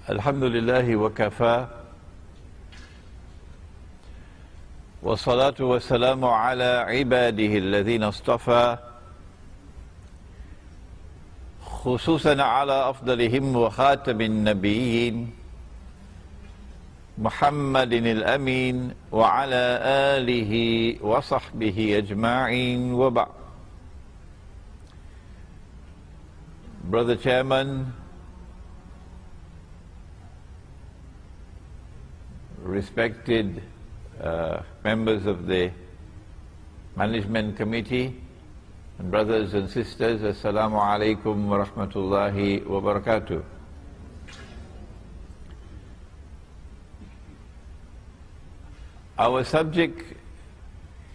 Alhamdulillahi wa kafa wa salatu wa salamu ala ibadihi alladhina astafa khususan ala afdalihim wa khatamin nabiyyin Muhammadin al-amin wa ala alihi wa sahbihi ajma'in wa ba'd. Brother Chairman, respected members of the Management Committee, and brothers and sisters, Assalamu alaikum wa rahmatullahi wa barakatuh. Our subject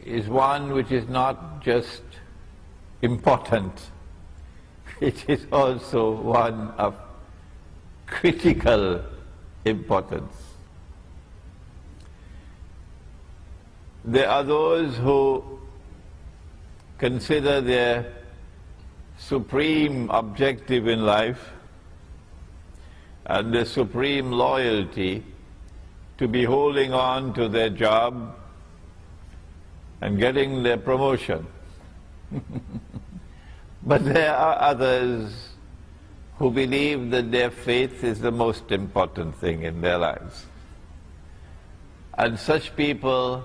is one which is not just important, it is also one of critical importance. There are those who consider their supreme objective in life and their supreme loyalty to be holding on to their job and getting their promotion. But there are others who believe that their faith is the most important thing in their lives. And such people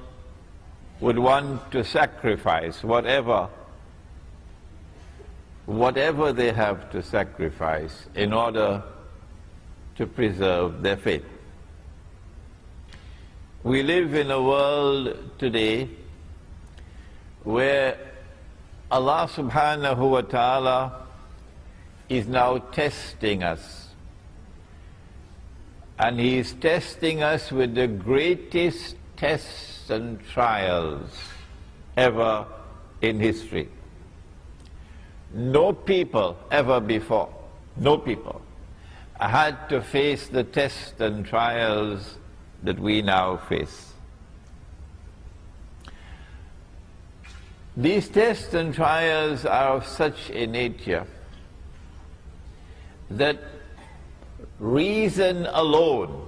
would want to sacrifice whatever they have to sacrifice in order to preserve their faith. We live in a world today where Allah subhanahu wa ta'ala is now testing us. And He is testing us with the greatest tests and trials ever in history. No people ever before, no people had to face the tests and trials that we now face. These tests and trials are of such a nature that reason alone,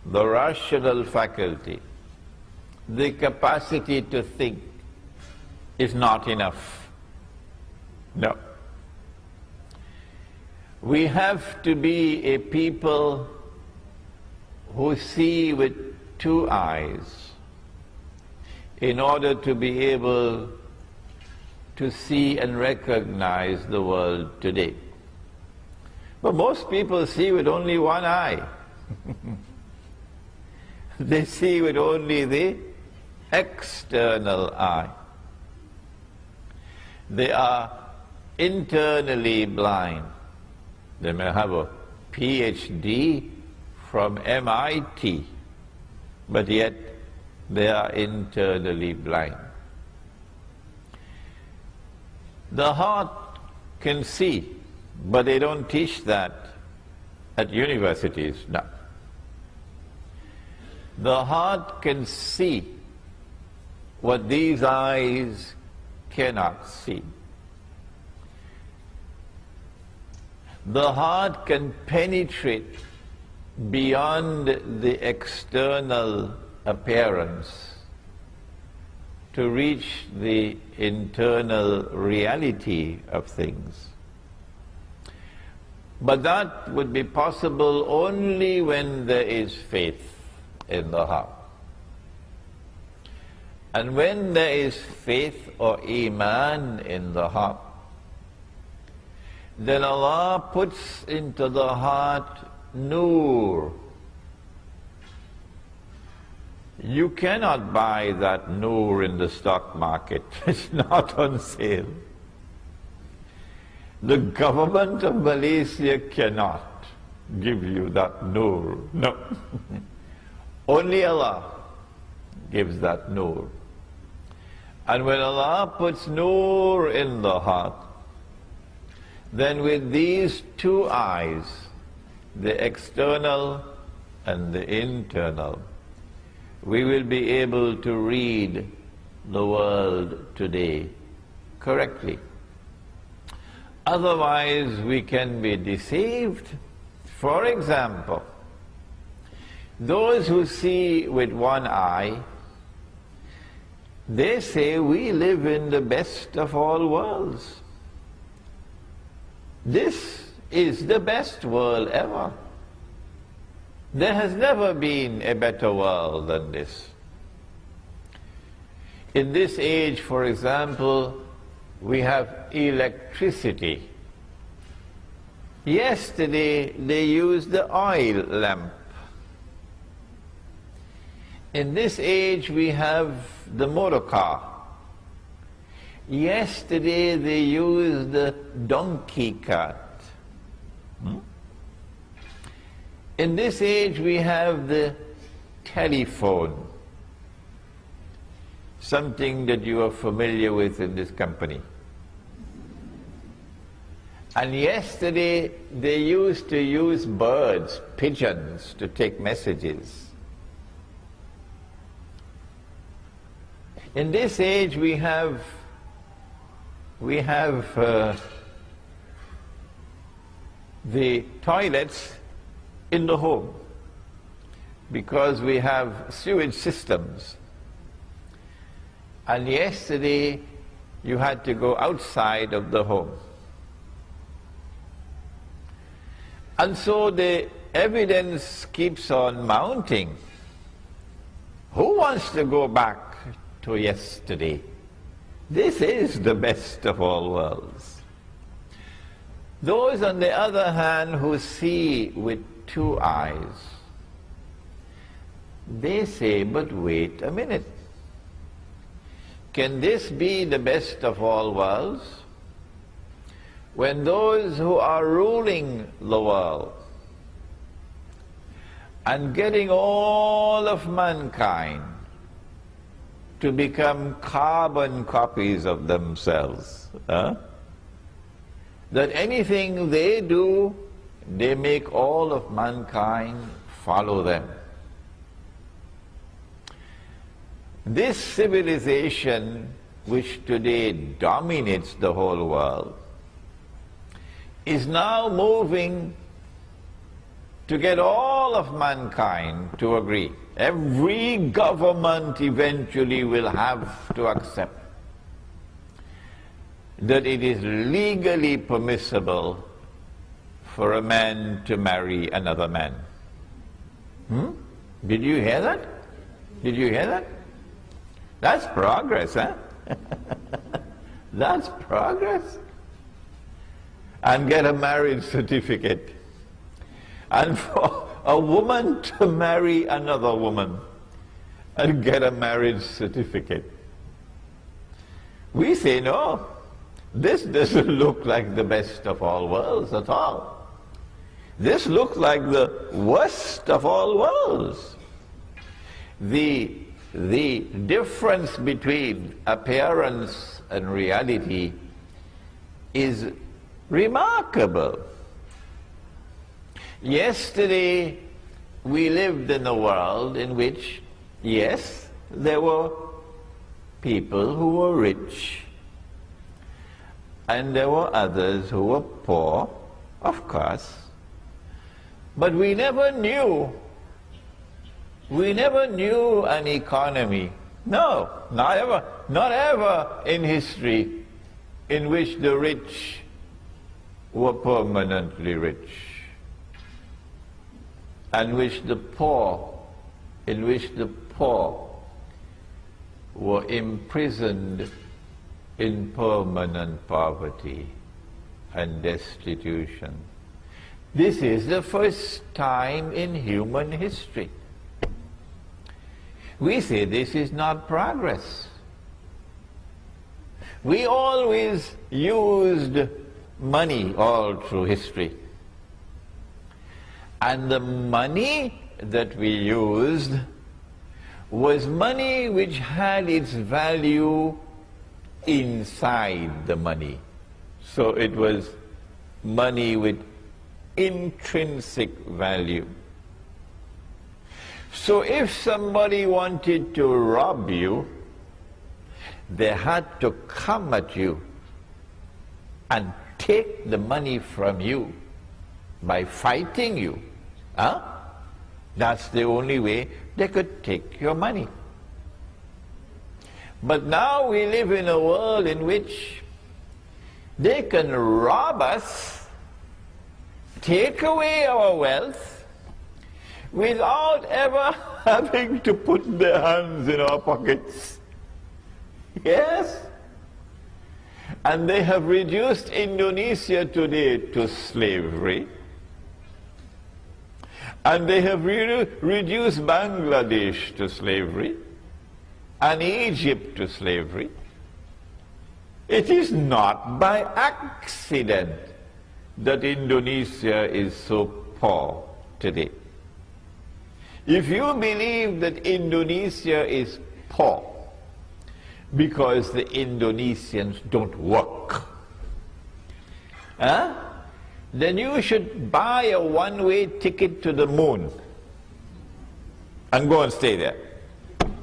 the rational faculty, the capacity to think, is not enough. No. We have to be a people who see with two eyes in order to be able to see and recognize the world today. But most people see with only one eye. They see with only the external eye. They are internally blind. They may have a PhD from MIT, but yet they are internally blind. The heart can see, but they don't teach that at universities now. The heart can see what these eyes cannot see. The heart can penetrate beyond the external appearance to reach the internal reality of things. But that would be possible only when there is faith in the heart. And when there is faith or iman in the heart, then Allah puts into the heart nur. You cannot buy that nur in the stock market. It's not on sale. The government of Malaysia cannot give you that nur. No. Only Allah gives that nur. And when Allah puts nur in the heart, then with these two eyes, the external and the internal, we will be able to read the world today correctly. Otherwise, we can be deceived, For example, those who see with one eye, they say we live in the best of all worlds. This is the best world ever. There has never been a better world than this. In this age, for example, we have electricity. Yesterday they used the oil lamp. In this age we have the motor car. Yesterday they used the donkey cart. In this age we have the telephone, something that you are familiar with in this company. And yesterday they used to use birds, pigeons, to take messages. In this age we have the toilets in the home, because we have sewage systems. And yesterday you had to go outside of the home. And so the evidence keeps on mounting. Who wants to go back to yesterday? This is the best of all worlds. Those, on the other hand, who see with two eyes, they say, but wait a minute. Can this be the best of all worlds? When those who are ruling the world and getting all of mankind to become carbon copies of themselves, that anything they do, they make all of mankind follow them. This civilization, which today dominates the whole world, is now moving to get all of mankind to agree. Every government eventually will have to accept that it is legally permissible for a man to marry another man. Did you hear that? Did you hear that? That's progress, huh? That's progress. And get a marriage certificate. And for a woman to marry another woman and get a marriage certificate. We say no. This doesn't look like the best of all worlds at all. This looks like the worst of all worlds. The difference between appearance and reality is remarkable. Yesterday we lived in a world in which, yes, there were people who were rich and there were others who were poor, of course, but we never knew an economy, no, not ever in history, in which the rich were permanently rich, and in which the poor were imprisoned in permanent poverty and destitution. This is the first time in human history. We say this is not progress. We always used money all through history. And the money that we used was money which had its value inside the money. So it was money with intrinsic value. So if somebody wanted to rob you, they had to come at you and take the money from you by fighting you. Huh? That's the only way they could take your money. But now we live in a world in which they can rob us, take away our wealth, without ever having to put their hands in our pockets. Yes? And they have reduced Indonesia today to slavery. And they have reduced Bangladesh to slavery. And Egypt to slavery. It is not by accident that Indonesia is so poor today. If you believe that Indonesia is poor because the Indonesians don't work, then you should buy a one-way ticket to the moon and go and stay there.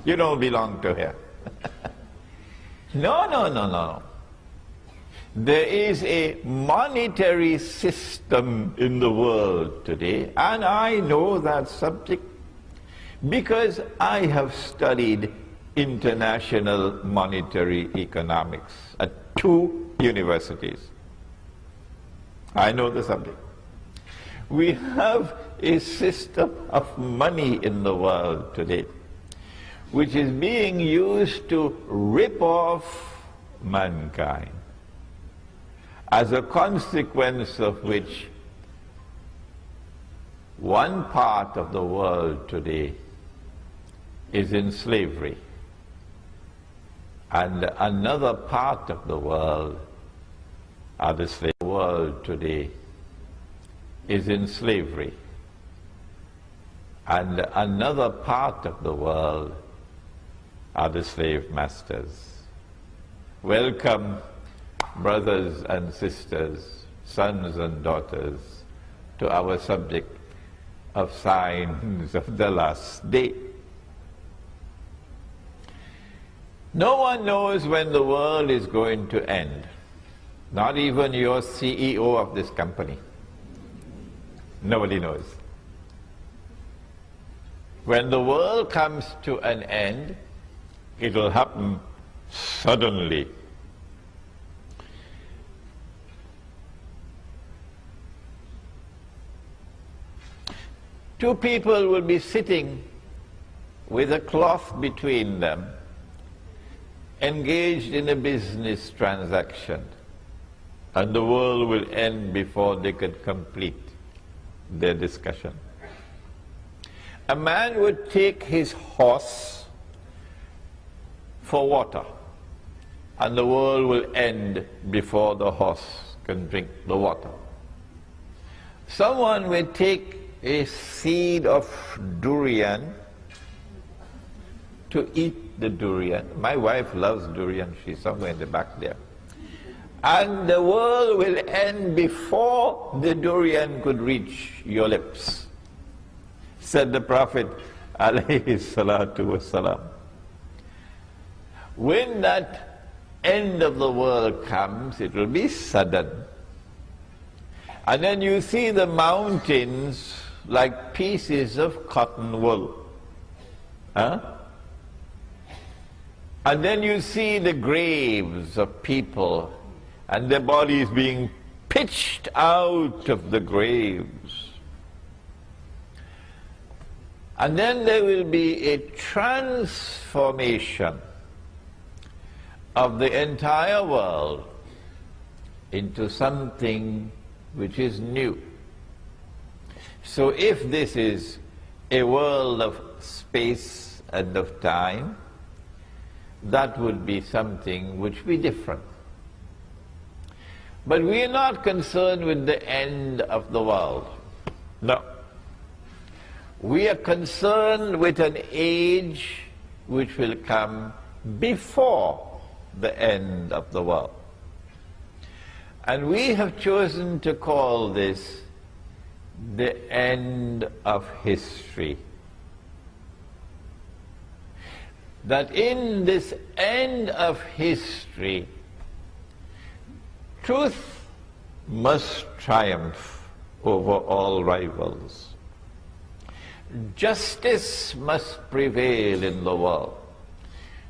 You don't belong to here. No. There is a monetary system in the world today, and I know that subject because I have studied international monetary economics at 2 universities. I know the subject. We have a system of money in the world today which is being used to rip off mankind, as a consequence of which one part of the world today is in slavery, and another part of the world today is in slavery, and another part of the world are the slave masters. Welcome, brothers and sisters, sons and daughters, to our subject of signs of the last day. No one knows when the world is going to end, not even your CEO of this company. Nobody knows. When the world comes to an end, it will happen suddenly. Two people will be sitting with a cloth between them, engaged in a business transaction, and the world will end before they could complete their discussion. A man would take his horse for water, and the world will end before the horse can drink the water. Someone will take a seed of durian to eat the durian. My wife loves durian. She's somewhere in the back there. And the world will end before the durian could reach your lips, said the Prophet alayhi salatu wasalam. When that end of the world comes, it will be sudden. And then you see the mountains like pieces of cotton wool. And then you see the graves of people and their bodies being pitched out of the graves. And then there will be a transformation of the entire world into something which is new. So if this is a world of space and of time, that would be something which would be different. But we are not concerned with the end of the world. No. We are concerned with an age which will come before the end of the world. And we have chosen to call this the end of history. That in this end of history, truth must triumph over all rivals. Justice must prevail in the world.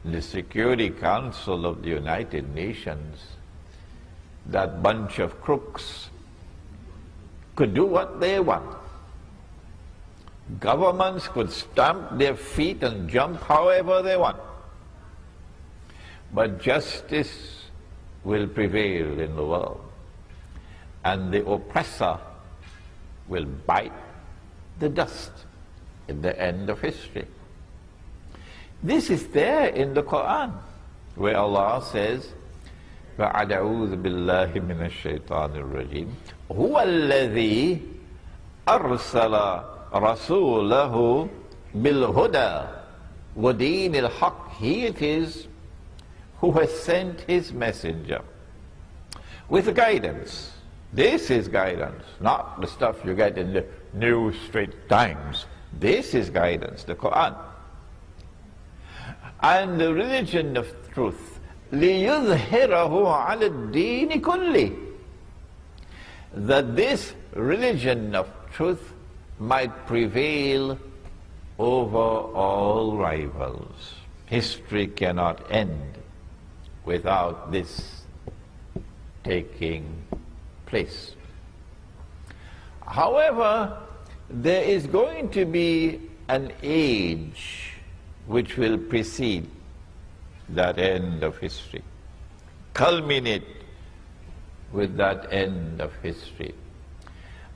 The Security Council of the United Nations, that bunch of crooks, could do what they want. Governments could stamp their feet and jump however they want. But justice will prevail in the world, and the oppressor will bite the dust in the end of history. This is there in the Quran, where Allah says, فَأَعُوذُ بِاللَّهِ مِنَ الشَّيْطَانِ الرَّجِيمِ هُوَ الَّذِي أَرْسَلَ رَسُولَهُ بِالْهُدَى وَدِينِ الْحَقِّ. He it is who has sent his messenger with guidance. This is guidance, not the stuff you get in the New Straits Times. This is guidance, the Quran. And the religion of truth, لِيُظْهِرَهُ عَلَى الدِّينِ كُلِّهِ, that this religion of truth might prevail over all rivals. History cannot end without this taking place. However, there is going to be an age which will precede that end of history, culminate with that end of history.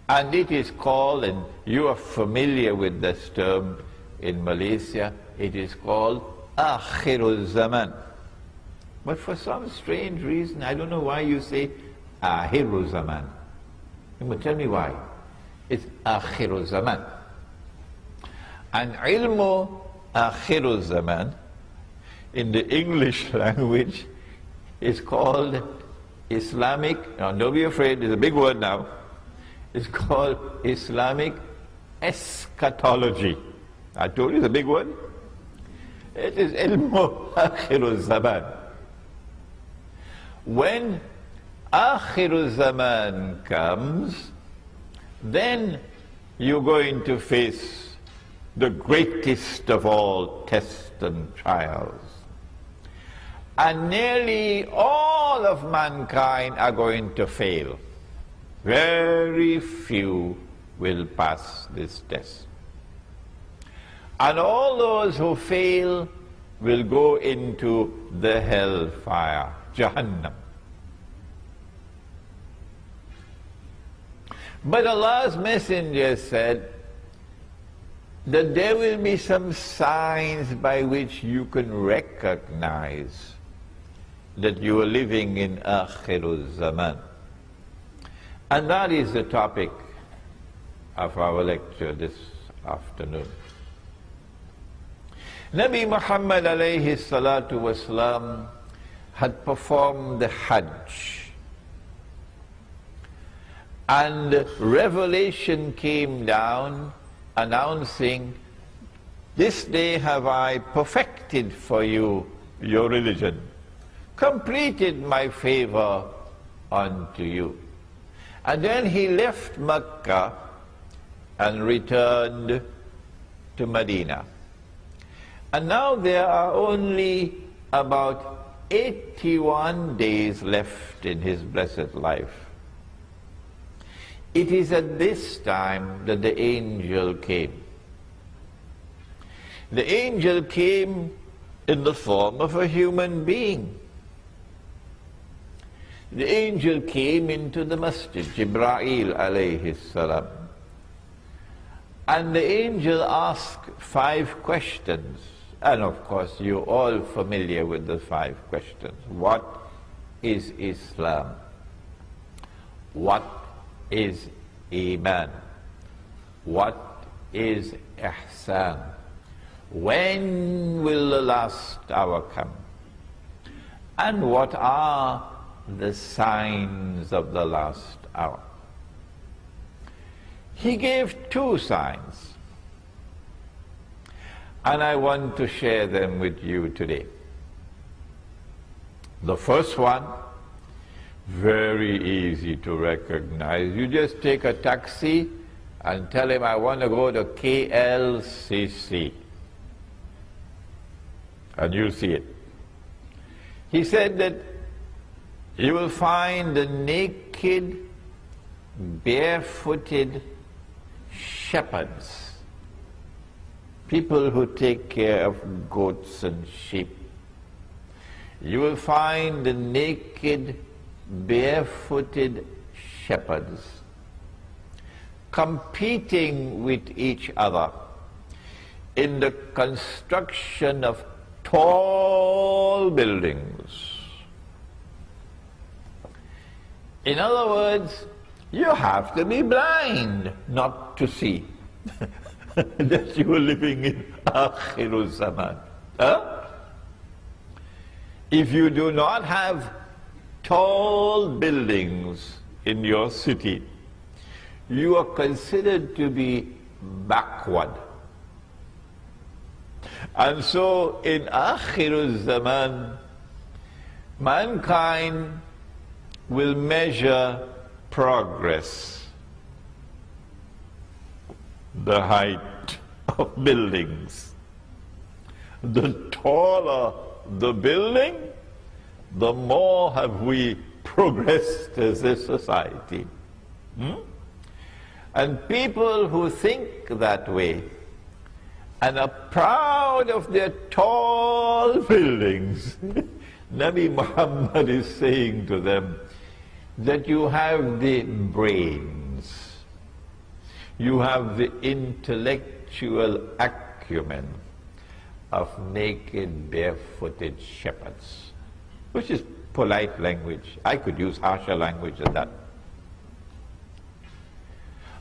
And it is called, and you are familiar with this term in Malaysia, it is called Akhirul Zaman. But for some strange reason, I don't know why you say Akhirul Zaman. Tell me why. It's Akhirul Zaman. And ilmu Akhirul Zaman in the English language is called Islamic, now don't be afraid, it's a big word now, it's called Islamic eschatology. I told you it's a big word. It is ilmu Akhirul Zaman. When Akhirul Zaman comes, then you're going to face the greatest of all tests and trials. And nearly all of mankind are going to fail. Very few will pass this test. And all those who fail will go into the hellfire, Jahannam. But Allah's Messenger said that there will be some signs by which you can recognize that you are living in Akhirul Zaman. And that is the topic of our lecture this afternoon. Nabi Muhammad alayhi salatu wasalam had performed the Hajj. And revelation came down announcing, this day have I perfected for you your religion, completed my favor unto you. And then he left Mecca and returned to Medina. And now there are only about 81 days left in his blessed life. It is at this time that the angel came. The angel came in the form of a human being. The angel came into the masjid, Jibreel alayhi salam. And the angel asked 5 questions. And of course, you're all familiar with the 5 questions. What is Islam? What is Iman? What is Ihsan? When will the last hour come? And what are the signs of the last hour? He gave 2 signs, and I want to share them with you today. The first one Very easy to recognize. You just take a taxi and tell him, I want to go to KLCC. And you'll see it. He said that you will find the naked, barefooted shepherds, people who take care of goats and sheep. You will find the naked, barefooted shepherds competing with each other in the construction of tall buildings. In other words, you have to be blind not to see that you are living in Akhirul Zaman. Huh? If you do not have tall buildings in your city, you are considered to be backward. And so in Akhirul Zaman, mankind will measure progress, the height of buildings. The taller the building, the more have we progressed as a society. And people who think that way and are proud of their tall buildings, Nabi Muhammad is saying to them that you have the brains, you have the intellectual acumen of naked, barefooted shepherds, which is polite language. I could use harsher language than that.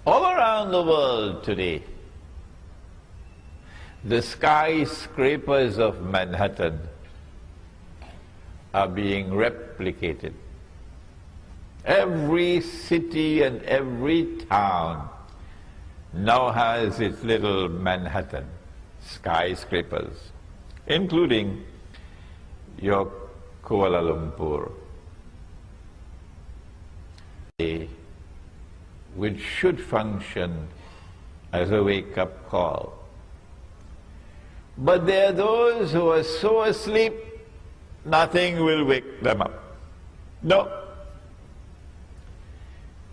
All around the world today, the skyscrapers of Manhattan are being replicated. Every city and every town now has its little Manhattan skyscrapers, including your Kuala Lumpur, which should function as a wake-up call. But there are those who are so asleep, nothing will wake them up. No.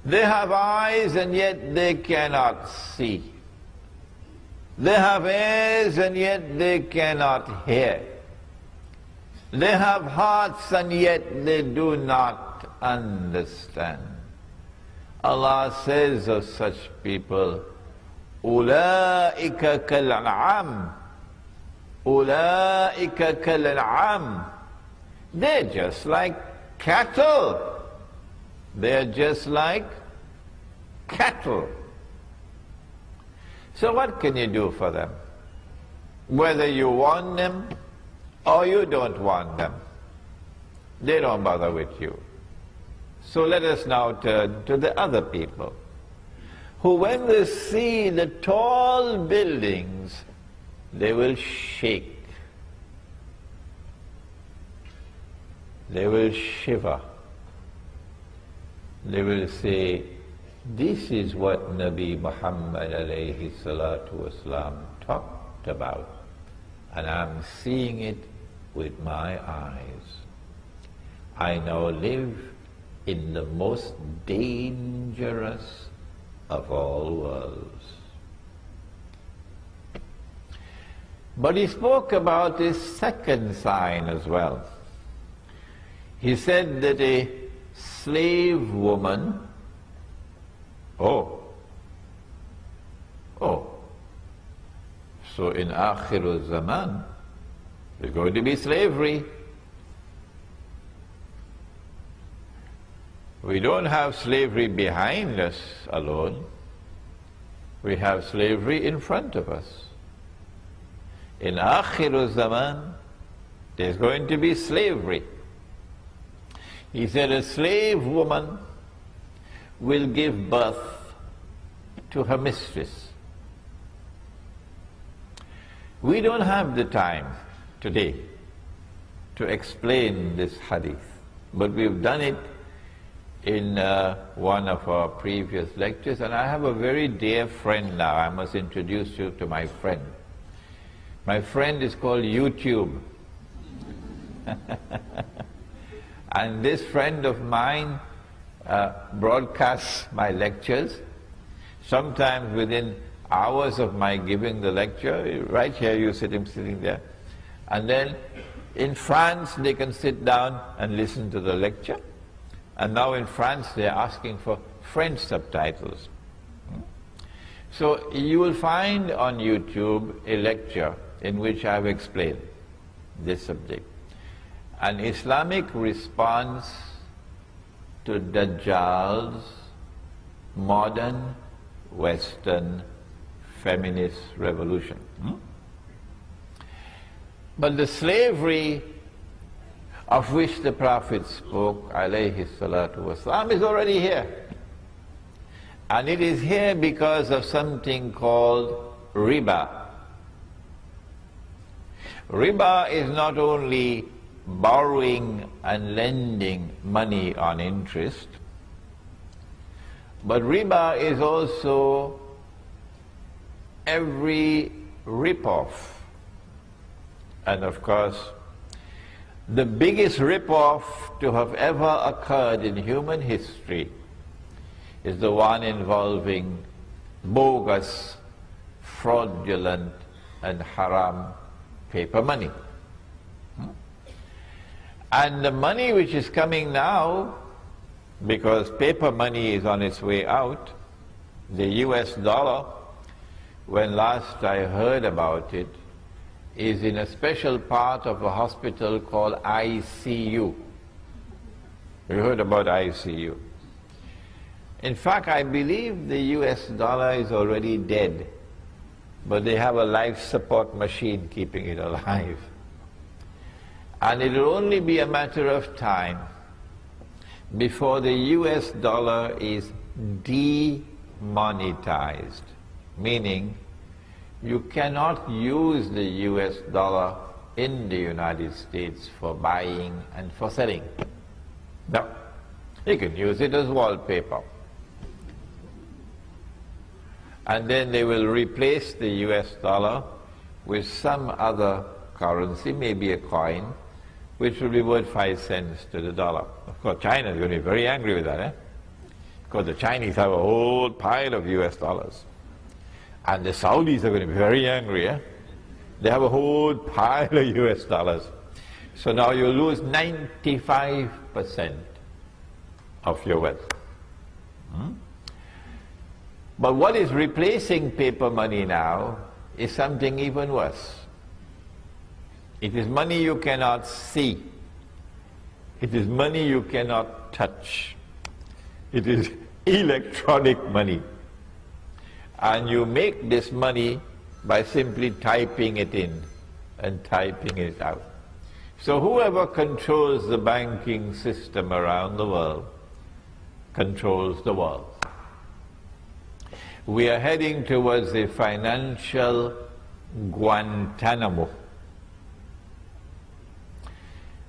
They have eyes and yet they cannot see. They have ears and yet they cannot hear. They have hearts and yet they do not understand. Allah says of such people, أُولَئِكَ كَالْأَنْعَامِ أُولَئِكَ كَالْأَنْعَامِ. They're just like cattle. They're just like cattle. So what can you do for them? Whether you want them or you don't want them, they don't bother with you. So let us now turn to the other people, who when they see the tall buildings, they will shake. They will shiver. They will say, this is what Nabi Muhammad alayhi salatu wasalam talked about, and I'm seeing it with my eyes. I now live in the most dangerous of all worlds. But he spoke about his second sign as well. He said that a slave woman, so in Akhirul Zaman, there's going to be slavery. We don't have slavery behind us alone. We have slavery in front of us. In Akhirul Zaman, there's going to be slavery. He said a slave woman will give birth to her mistress. We don't have the time today to explain this hadith, but we've done it in one of our previous lectures, and I have a very dear friend now. I must introduce you to my friend. My friend is called YouTube. And this friend of mine broadcasts my lectures, sometimes within hours of my giving the lecture. Right here you see him sitting there. And then in France they can sit down and listen to the lecture. And now in France they're asking for French subtitles. So you will find on YouTube a lecture in which I have explained this subject. An Islamic response to Dajjal's modern Western feminist revolution. But the slavery of which the Prophet spoke, alayhi salatu wasalam, is already here. And it is here because of something called riba. Riba is not only borrowing and lending money on interest, but riba is also every rip-off. And of course, the biggest rip-off to have ever occurred in human history is the one involving bogus, fraudulent, and haram paper money. And the money which is coming now, because paper money is on its way out, the US dollar, when last I heard about it, is in a special part of a hospital called ICU. You heard about ICU. In fact, I believe the US dollar is already dead, but they have a life support machine keeping it alive. And it will only be a matter of time before the US dollar is demonetized, meaning you cannot use the US dollar in the United States for buying and for selling. No, you can use it as wallpaper. And then they will replace the US dollar with some other currency, maybe a coin, which will be worth 5 cents to the dollar. Of course, China is going to be very angry with that, because the Chinese have a whole pile of US dollars. And the Saudis are going to be very angry, They have a whole pile of US dollars. So now you lose 95% of your wealth. But what is replacing paper money now is something even worse. It is money you cannot see. It is money you cannot touch. It is electronic money. And you make this money by simply typing it in and typing it out. So whoever controls the banking system around the world controls the world. We are heading towards a financial Guantanamo.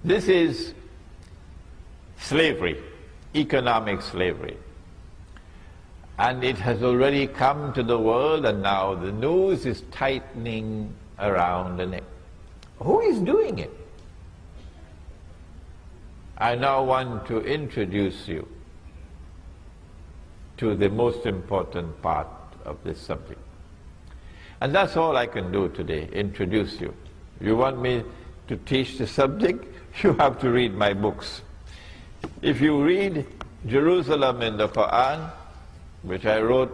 This is slavery, economic slavery. And it has already come to the world, and now the noose is tightening around the neck. Who is doing it? I now want to introduce you to the most important part of this subject. And that's all I can do today, introduce you. You want me to teach the subject, you have to read my books. If you read Jerusalem in the Quran, which I wrote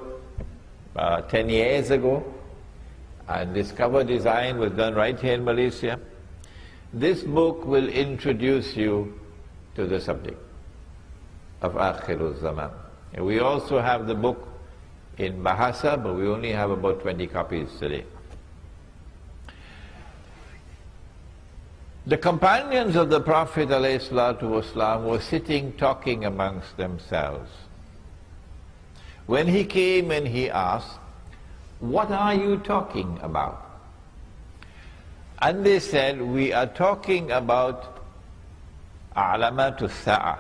10 years ago, and this cover design was done right here in Malaysia, this book will introduce you to the subject of Akhirul Zaman. And we also have the book in Bahasa, but we only have about 20 copies today. The companions of the Prophet ﷺ were sitting talking amongst themselves. When he came and he asked, "What are you talking about?" And they said, "We are talking about A'lamatus Sa'ah,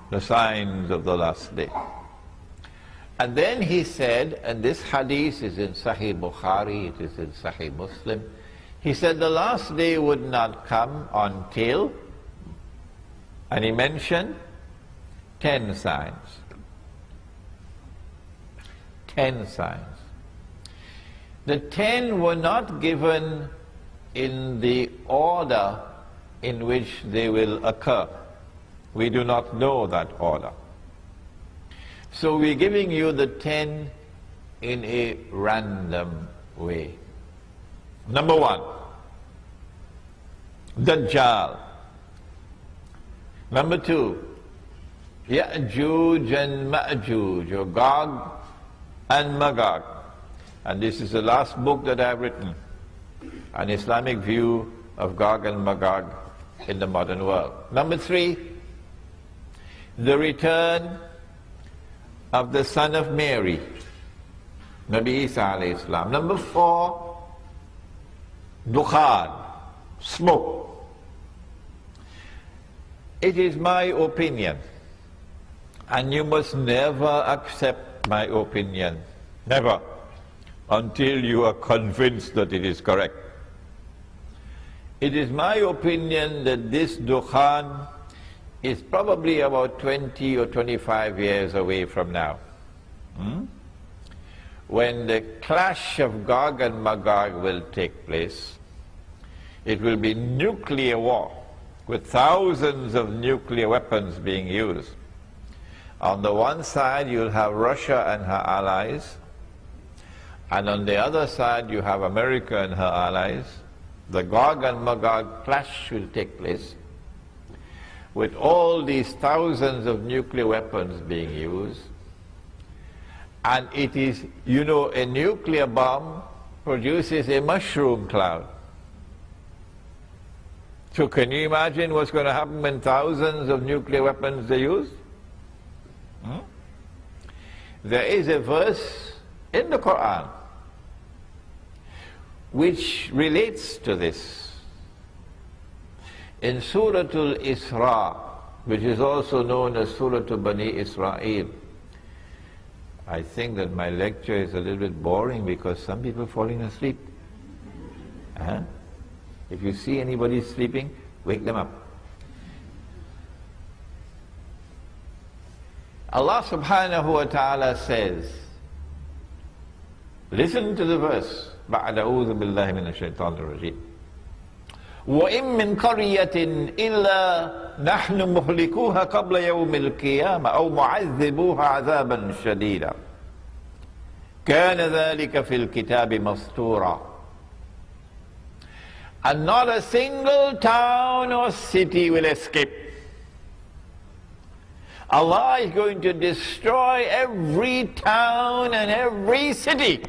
the signs of the last day. And then he said, and this hadith is in Sahih Bukhari, it is in Sahih Muslim, he said the last day would not come until, and he mentioned 10 signs. 10 signs. The 10 were not given in the order in which they will occur. We do not know that order. So we're giving you the 10 in a random way. Number 1, Dajjal. Number 2, Ya'juj and Ma'juj, or Gog and Magog. And this is the last book that I've written, an Islamic view of Gog and Magog in the modern world. Number 3, the return of the son of Mary, Nabi Isa alayhi salam. Number 4, Dukhan, smoke. It is my opinion, and you must never accept my opinion, never, until you are convinced that it is correct. It is my opinion that this Dukhan is probably about 20 or 25 years away from now. When the clash of Gog and Magog will take place, it will be nuclear war, with thousands of nuclear weapons being used. On the one side you'll have Russia and her allies, and on the other side you have America and her allies. The Gog and Magog clash will take place, with all these thousands of nuclear weapons being used. And it is, you know, a nuclear bomb produces a mushroom cloud. So can you imagine what's going to happen when thousands of nuclear weapons are used? There is a verse in the Quran which relates to this. In Surah Al-Isra, which is also known as Surah Bani Israel. I think that my lecture is a little bit boring because some people are falling asleep. If you see anybody sleeping, wake them up. Allah subhanahu wa ta'ala says, listen to the verse, بَعْدَ أَعُوذُ بِاللَّهِ مِنَ الشَّيْطَانِ الرَّجِيمِ وَإِن مِّن قَرْيَةٍ إِلَّا نَحْنُ مُهْلِكُوهَا قَبْلَ يَوْمِ الْقِيَامَةِ أَوْ مُعَذِّبُوهَا عَذَابًا شَدِيدًا كَانَ ذَلِكَ فِي الْكِتَابِ مَسْطُورًا. And not a single town or city will escape. Allah is going to destroy every town and every city.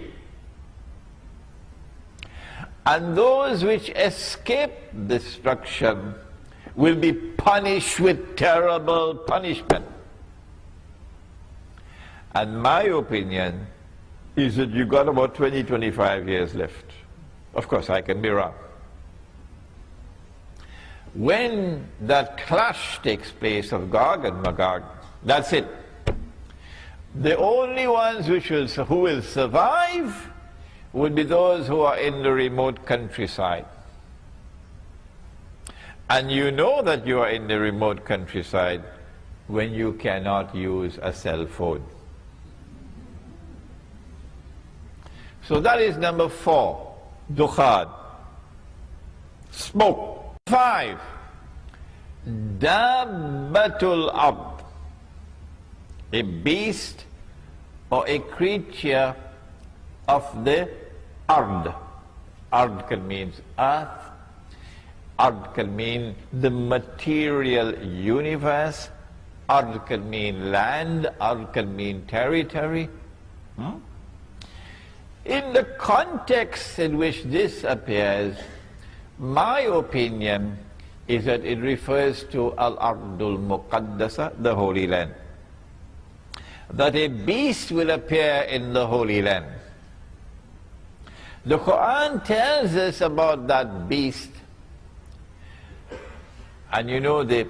And those which escape destruction will be punished with terrible punishment. And my opinion is that you've got about 20-25 years left. Of course, I can be wrong. When that clash takes place of Gog and Magog, that's it. The only ones who will survive would be those who are in the remote countryside. And you know that you are in the remote countryside when you cannot use a cell phone. So that is number 4, Dukhan, smoke. 5, Dabbatul Ard, a beast or a creature of the Ard. Ard can mean earth, Ard can mean the material universe, Ard can mean land, Ard can mean territory. In the context in which this appears, my opinion is that it refers to Al-Ardul Muqaddasa, the Holy Land. That a beast will appear in the Holy Land. The Quran tells us about that beast. And you know, the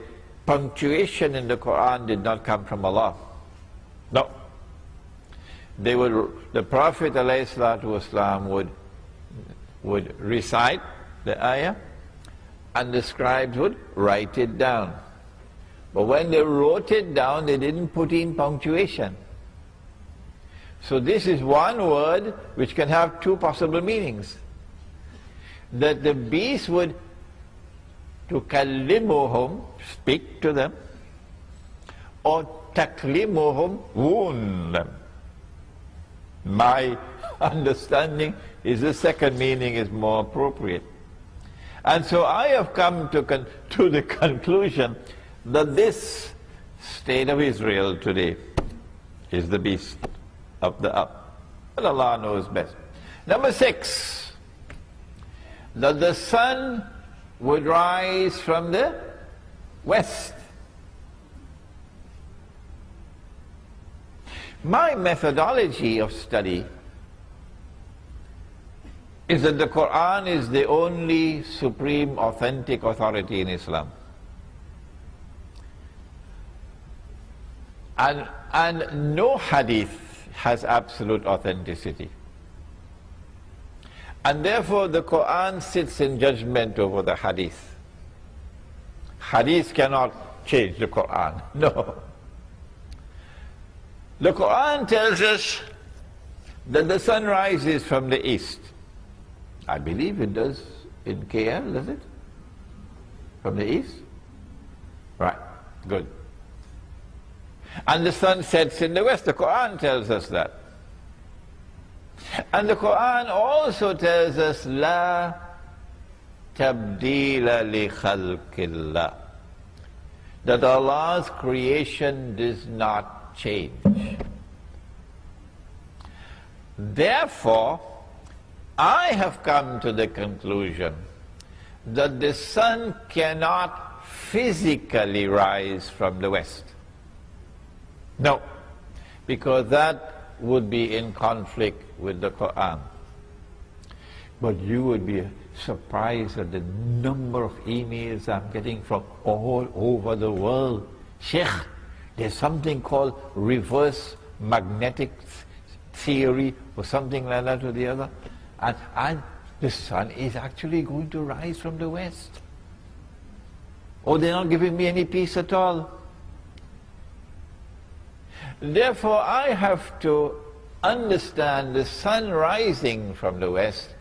punctuation in the Quran did not come from Allah. No. The Prophet ﷺ would recite the ayah, and the scribes would write it down. But when they wrote it down, they didn't put in punctuation. So this is one word which can have two possible meanings. That the beast would tukallimuhum, speak to them, or taklimuhum, wound them. My understanding is the second meaning is more appropriate. And so I have come to the conclusion that this state of Israel today is the beast of the up. But Allah knows best. Number 6, that the sun would rise from the west. My methodology of study is that the Quran is the only supreme authentic authority in Islam. And no hadith has absolute authenticity. And therefore the Quran sits in judgment over the hadith. Hadith cannot change the Quran. No. The Quran tells us that the sun rises from the east. I believe it does in KL, does it? From the east? Right, good. And the sun sets in the west. The Quran tells us that. And the Quran also tells us, La tabdila li khalqillah, that Allah's creation does not change. Therefore, I have come to the conclusion that the sun cannot physically rise from the west. No, because that would be in conflict with the Quran. But you would be surprised at the number of emails I'm getting from all over the world. Sheikh, there's something called reverse magnetic theory or something like that or the other. And the sun is actually going to rise from the west. Oh, they're not giving me any peace at all. Therefore, I have to understand the sun rising from the west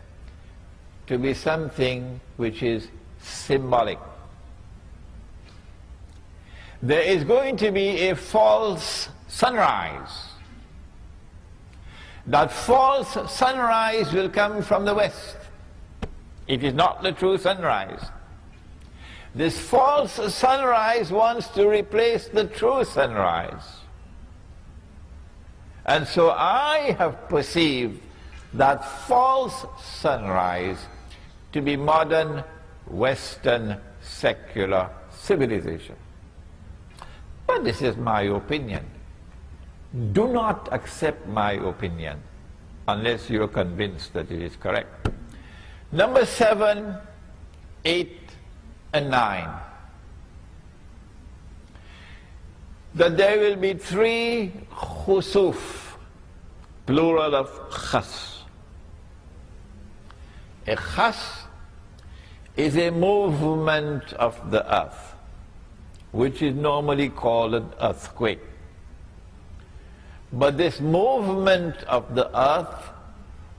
to be something which is symbolic. There is going to be a false sunrise. That false sunrise will come from the west. It is not the true sunrise. This false sunrise wants to replace the true sunrise. And so I have perceived that false sunrise to be modern Western secular civilization. But this is my opinion. Do not accept my opinion unless you are convinced that it is correct. Number 7, 8, and 9. That there will be 3 khusuf, plural of khas. A khas is a movement of the earth, which is normally called an earthquake. But this movement of the earth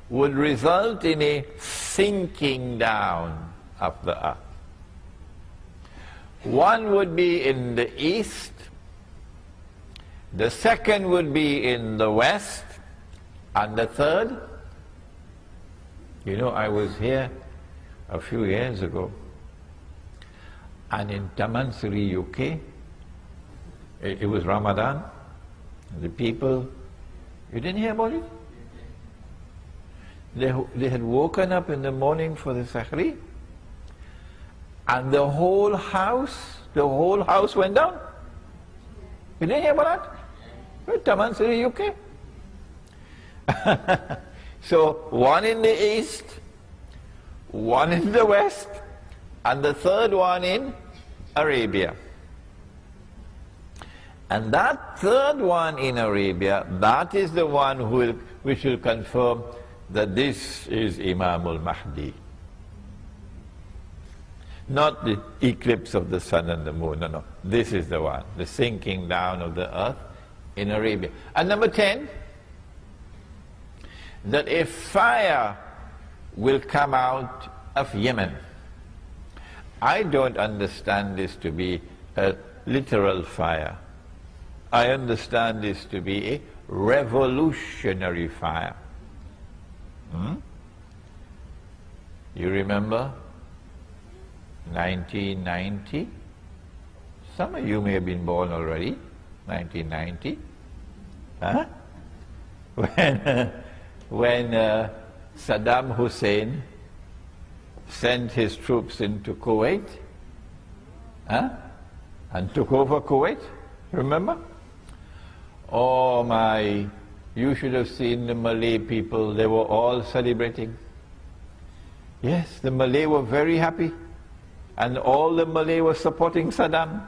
would result in a sinking down of the earth. One would be in the east, the second would be in the west, and the third, you know, I was here a few years ago, and in Tamansuri, UK, it was Ramadan. The people, you didn't hear about it? They had woken up in the morning for the Sahri, and the whole house went down. You didn't hear about that? Tamansuri, UK. So one in the east, one in the west, and the third one in Arabia. And that third one in Arabia, that is the one which will confirm that this is Imam al-Mahdi. Not the eclipse of the sun and the moon, no. This is the one, the sinking down of the earth in Arabia. And number 10, that a fire will come out of Yemen. I don't understand this to be a literal fire. I understand this to be a revolutionary fire. You remember 1990? Some of you may have been born already, 1990. Huh? When Saddam Hussein sent his troops into Kuwait, and took over Kuwait, remember? Oh my, you should have seen the Malay people, they were all celebrating. Yes, the Malay were very happy, and all the Malay were supporting Saddam.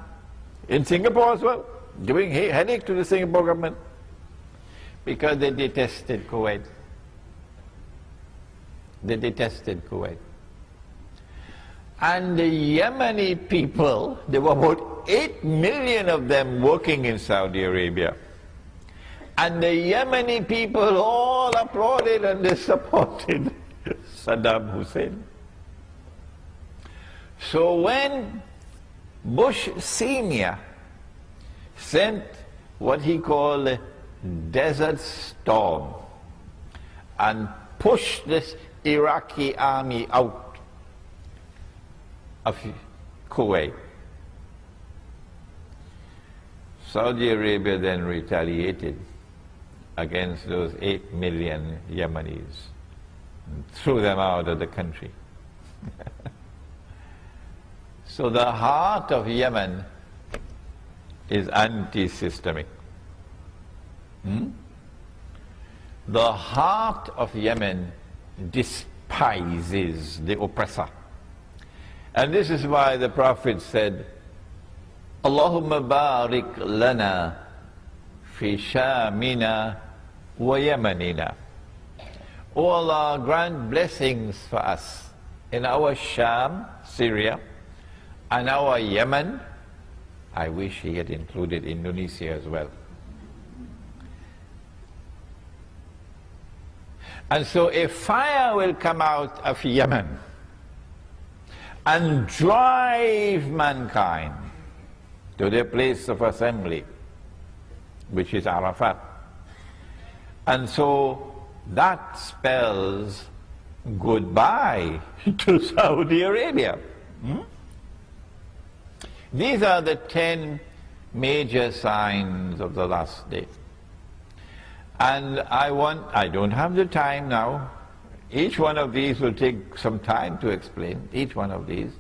In Singapore as well, giving headache to the Singapore government, because they detested Kuwait. They detested Kuwait. And the Yemeni people, there were about 8 million of them working in Saudi Arabia. And the Yemeni people all applauded and they supported Saddam Hussein. So when Bush Sr. sent what he called a desert storm and pushed this Iraqi army out of Kuwait, Saudi Arabia then retaliated against those 8 million Yemenis and threw them out of the country. So the heart of Yemen is anti-systemic. The heart of Yemen despises the oppressor. And this is why the Prophet said, Allahumma barik lana fi shamina wa yamanina. O Allah, grant blessings for us in our Sham, Syria, and our Yemen. I wish he had included Indonesia as well. And so a fire will come out of Yemen and drive mankind to their place of assembly, which is Arafat. And so that spells goodbye to Saudi Arabia. These are the 10 major signs of the last day. And I don't have the time now. Each one of these will take some time to explain, each one of these.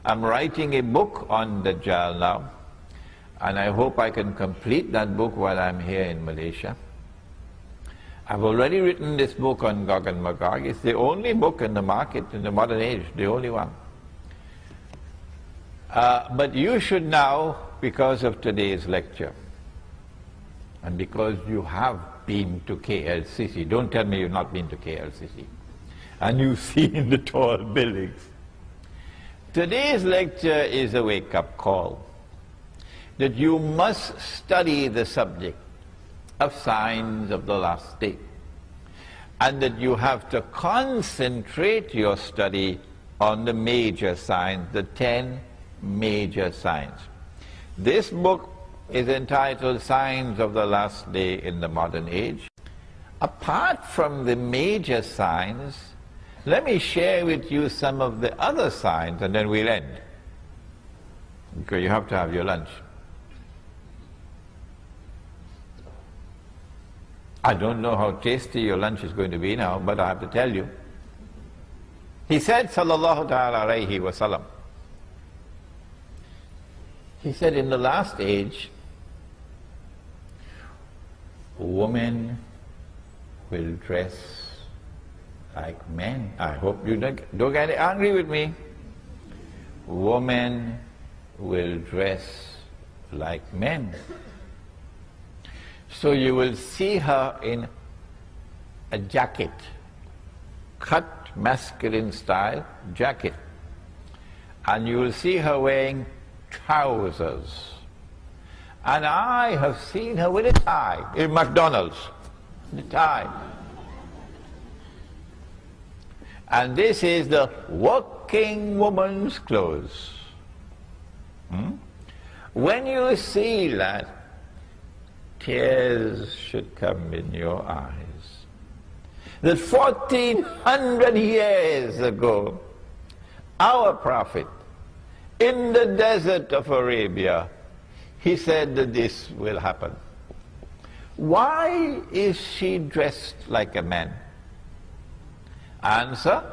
I'm writing a book on Dajjal now, and I hope I can complete that book while I'm here in Malaysia. I've already written this book on Gog and Magog. It's the only book in the market in the modern age, the only one. But you should now, because of today's lecture, and because you have been to KLCC, don't tell me you've not been to KLCC, and you've seen the tall buildings. Today's lecture is a wake-up call that you must study the subject of signs of the last day, and that you have to concentrate your study on the major signs, the 10 major signs. This book is entitled Signs of the Last Day in the Modern Age. Apart from the major signs, let me share with you some of the other signs and then we'll end, because you have to have your lunch. I don't know how tasty your lunch is going to be now, but I have to tell you. He said, sallallahu ta'ala alayhi wa sallam, he said, in the last age, women will dress like men. I hope you don't get angry with me. Women will dress like men. So you will see her in a jacket, cut masculine style jacket. And you will see her wearing trousers. And I have seen her with a tie in McDonald's, the tie. And this is the working woman's clothes. When you see that, tears should come in your eyes. That 1400 years ago, our prophet, in the desert of Arabia, he said that this will happen. Why is she dressed like a man? Answer: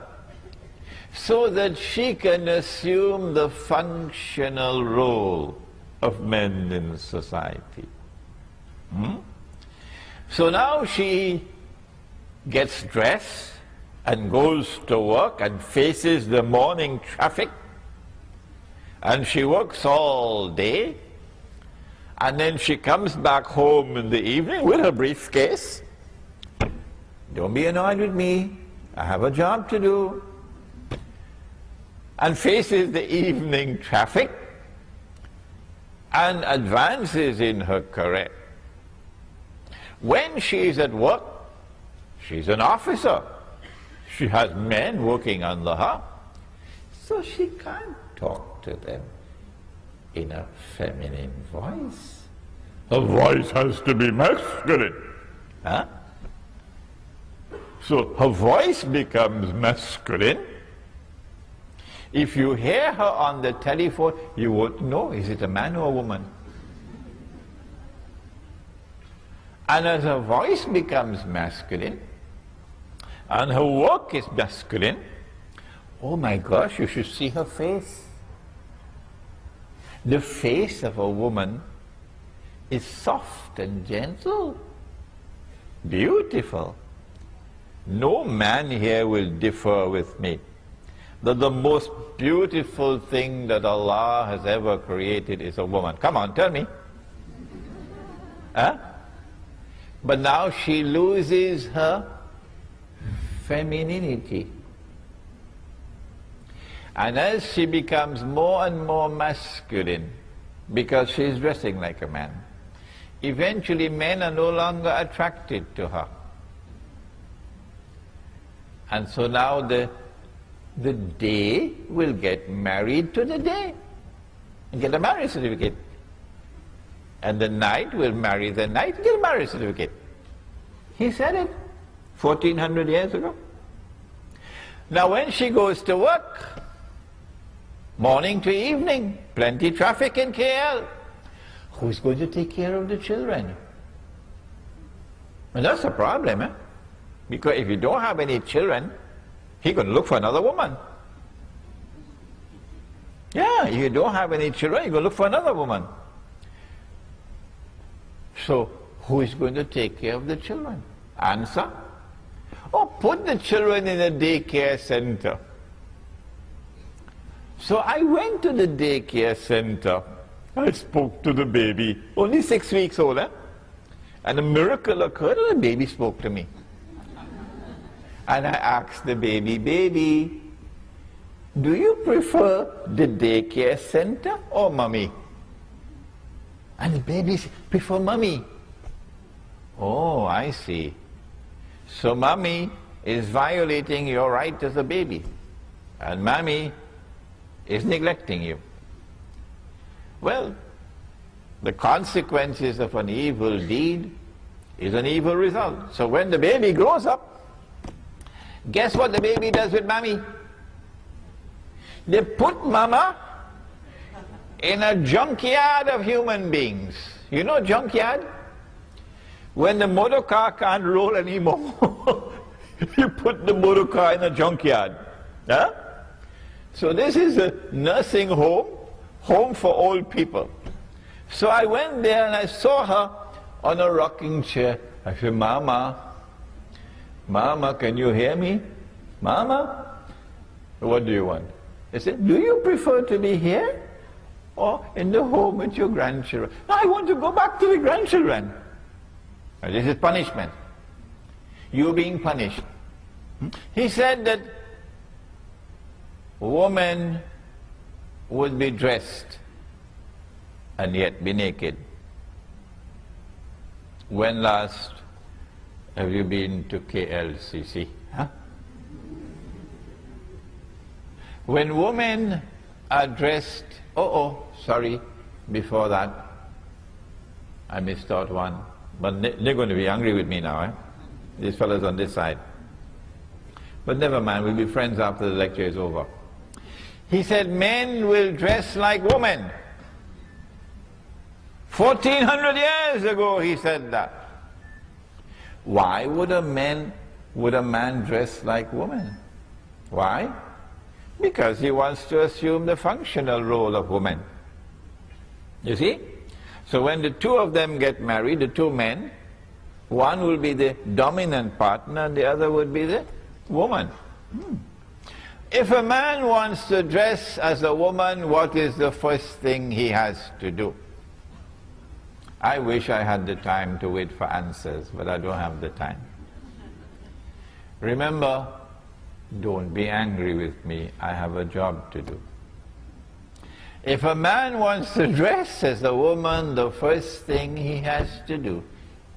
so that she can assume the functional role of men in society. So now she gets dressed and goes to work and faces the morning traffic, and she works all day, and then she comes back home in the evening with her briefcase. Don't be annoyed with me, I have a job to do. And faces the evening traffic and advances in her career. When she is at work, she's an officer. She has men working under her, so she can't talk to them in a feminine voice. Her voice has to be masculine. So her voice becomes masculine. If you hear her on the telephone, you won't know, is it a man or a woman? And as her voice becomes masculine, and her work is masculine, oh my gosh, you should see her face. The face of a woman is soft and gentle, beautiful. No man here will differ with me that the most beautiful thing that Allah has ever created is a woman. Come on, tell me. But now she loses her femininity. And as she becomes more and more masculine, because she is dressing like a man, eventually men are no longer attracted to her. And so now the day will get married to the day and get a marriage certificate. And the night will marry the night and get a marriage certificate. He said it 1400 years ago. Now when she goes to work, morning to evening, plenty traffic in KL, who's going to take care of the children? And that's a problem, because if you don't have any children, he's going to look for another woman. Yeah, if you don't have any children, you're going to look for another woman. So, who is going to take care of the children? Answer: oh, put the children in a daycare center. So I went to the daycare center. I spoke to the baby, only 6 weeks old, and a miracle occurred, and the baby spoke to me. And I asked the baby, "Baby, do you prefer the daycare center or mommy?" And the baby said, "Prefer mommy." Oh, I see. So mommy is violating your right as a baby, and mommy is neglecting you. Well, the consequences of an evil deed is an evil result. So when the baby grows up, guess what the baby does with mommy? They put mama in a junkyard of human beings. You know junkyard? When the motor car can't roll anymore, you put the motor car in a junkyard. So this is a nursing home, home for old people. So I went there and I saw her on a rocking chair. I said, "Mama, Mama, can you hear me? Mama, what do you want?" I said, "Do you prefer to be here or in the home with your grandchildren?" "No, I want to go back to the grandchildren." This is punishment. You being punished. He said that woman would be dressed and yet be naked. When last have you been to KLCC? Huh? When women are dressed, sorry, before that, I missed out one. But they're going to be angry with me now, eh? These fellows on this side. But never mind, we'll be friends after the lecture is over. He said men will dress like women. 1400 years ago he said that. Why would a man dress like woman? Why? Because he wants to assume the functional role of woman. You see? So when the two of them get married, the two men, one will be the dominant partner and the other would be the woman. If a man wants to dress as a woman, what is the first thing he has to do? I wish I had the time to wait for answers, but I don't have the time. Remember, don't be angry with me, I have a job to do. If a man wants to dress as a woman, the first thing he has to do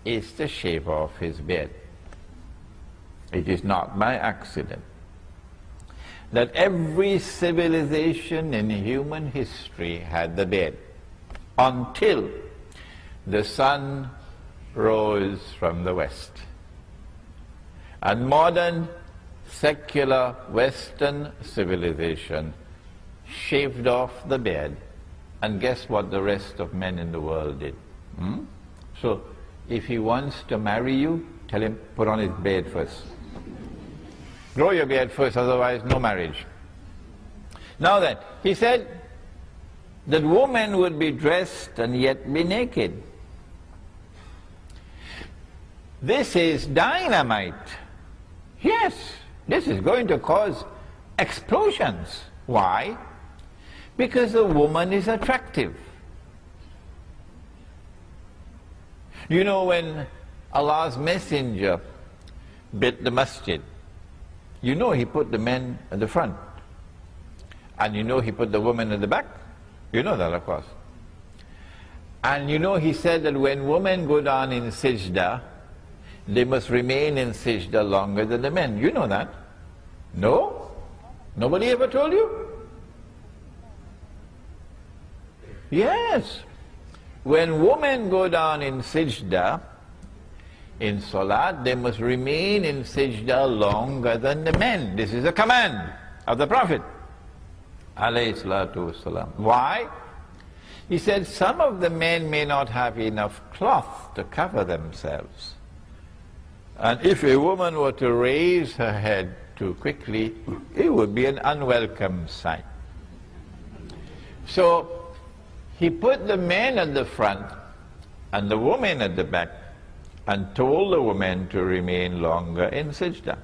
is to shave off his beard. It is not by accident that every civilization in human history had the beard until the sun rose from the west. And modern secular Western civilization shaved off the beard, and guess what the rest of men in the world did? So if he wants to marry you, tell him, put on his beard first. Grow your beard first, otherwise no marriage. Now then, he said that women would be dressed and yet be naked. This is dynamite. Yes, this is going to cause explosions. Why? Because the woman is attractive. You know, when Allah's messenger built the masjid, you know he put the men at the front. And you know he put the women at the back. You know that, of course. And you know he said that when women go down in sajda, they must remain in sajda longer than the men. You know that. No? Nobody ever told you? Yes. When women go down in sajda, in salat, they must remain in sajda longer than the men. This is a command of the Prophet, alayhi salatu wasalam. Why? He said some of the men may not have enough cloth to cover themselves. And if a woman were to raise her head too quickly, it would be an unwelcome sight. So he put the men at the front and the women at the back, and told the women to remain longer in sajda.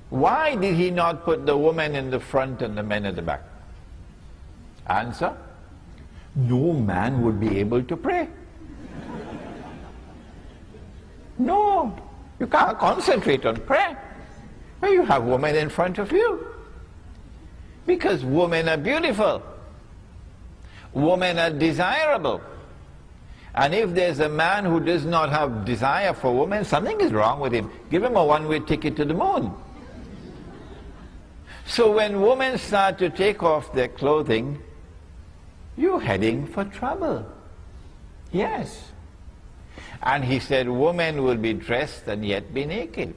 Why did he not put the women in the front and the men at the back? Answer: no man would be able to pray. No, you can't concentrate on prayer when you have women in front of you. Because women are beautiful. Women are desirable. And if there's a man who does not have desire for women, something is wrong with him. Give him a one-way ticket to the moon. So when women start to take off their clothing, you're heading for trouble. Yes. And he said women will be dressed and yet be naked.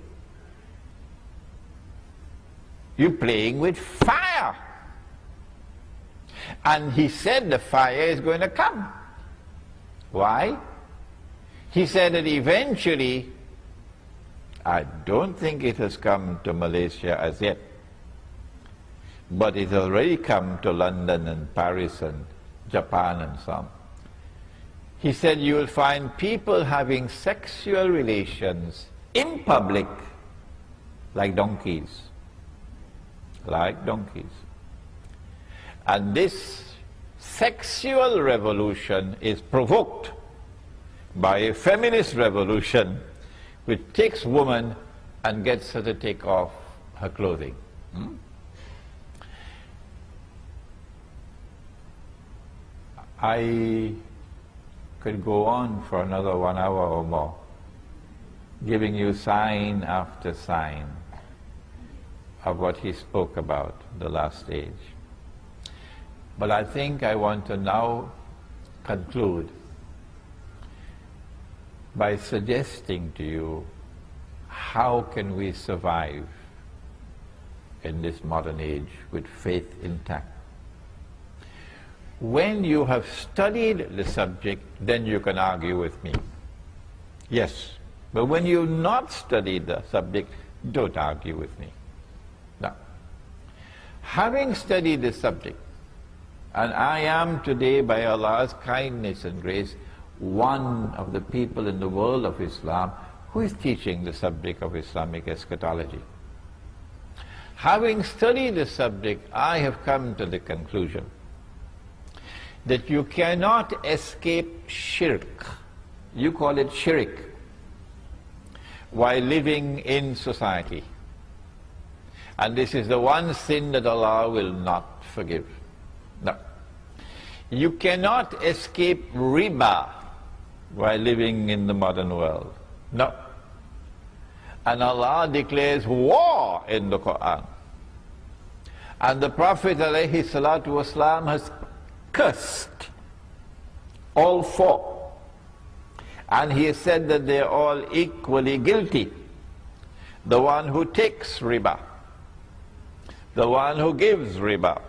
You're playing with fire. And he said the fire is going to come. Why? He said that eventually, I don't think it has come to Malaysia as yet, but it has already come to London and Paris and Japan and so on. He said you will find people having sexual relations in public like donkeys. Like donkeys. And this sexual revolution is provoked by a feminist revolution which takes woman and gets her to take off her clothing. I could go on for another 1 hour or more, giving you sign after sign of what he spoke about, the last age. But I think I want to now conclude by suggesting to you how can we survive in this modern age with faith intact. When you have studied the subject, then you can argue with me. Yes, but when you've not studied the subject, don't argue with me. Now, having studied the subject, and I am today, by Allah's kindness and grace, one of the people in the world of Islam who is teaching the subject of Islamic eschatology. Having studied the subject, I have come to the conclusion that you cannot escape shirk, you call it shirk, while living in society. And this is the one sin that Allah will not forgive. No. You cannot escape riba while living in the modern world. No. And Allah declares war in the Quran. And the Prophet ﷺ has cursed all four. And he said that they are all equally guilty. The one who takes riba, the one who gives riba,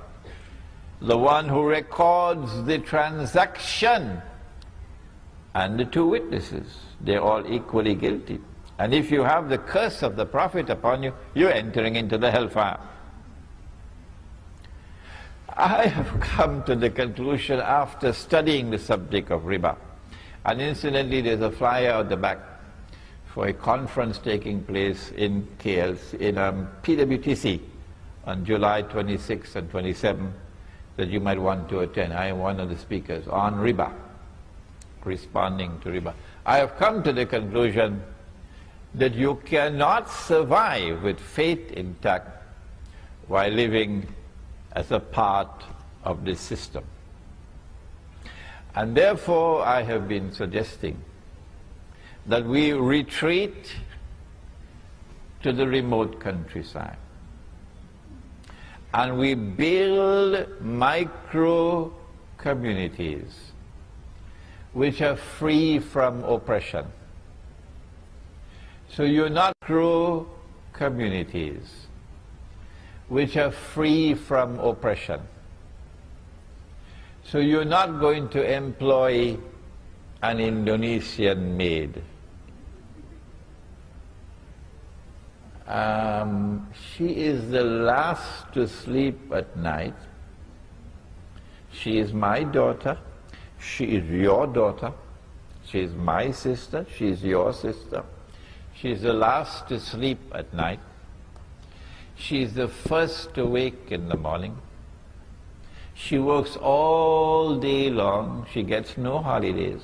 the one who records the transaction, and the two witnesses. They're all equally guilty. And if you have the curse of the Prophet upon you, you're entering into the hellfire. I have come to the conclusion after studying the subject of riba, and incidentally there's a flyer at the back for a conference taking place in KL, in PWTC on July 26 and 27 that you might want to attend. I am one of the speakers on riba, responding to riba. I have come to the conclusion that you cannot survive with faith intact while living as a part of this system. And therefore I have been suggesting that we retreat to the remote countryside and we build micro communities which are free from oppression. So you're not micro communities which are free from oppression. So you're not going to employ an Indonesian maid. She is the last to sleep at night. She is my daughter. She is your daughter. She is my sister. She is your sister. She is the last to sleep at night. She is the first to wake in the morning. She works all day long. She gets no holidays.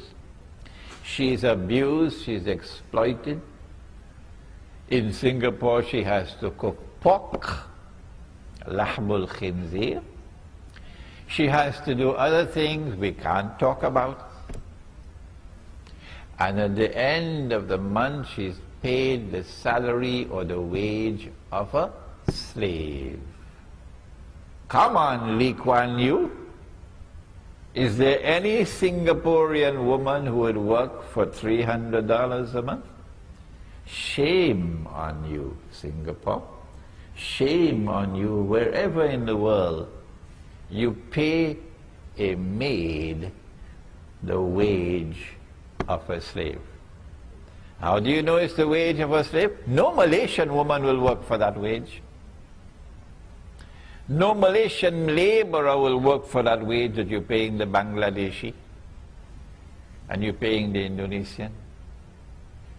She is abused. She is exploited. In Singapore, she has to cook pork, lahmul khinzir. She has to do other things we can't talk about. And at the end of the month, she's paid the salary or the wage of a slave. Come on, Lee Kuan Yew. Is there any Singaporean woman who would work for $300 a month? Shame on you, Singapore. Shame on you, wherever in the world you pay a maid the wage of a slave. How do you know it's the wage of a slave? No Malaysian woman will work for that wage. No Malaysian laborer will work for that wage that you're paying the Bangladeshi and you're paying the Indonesian.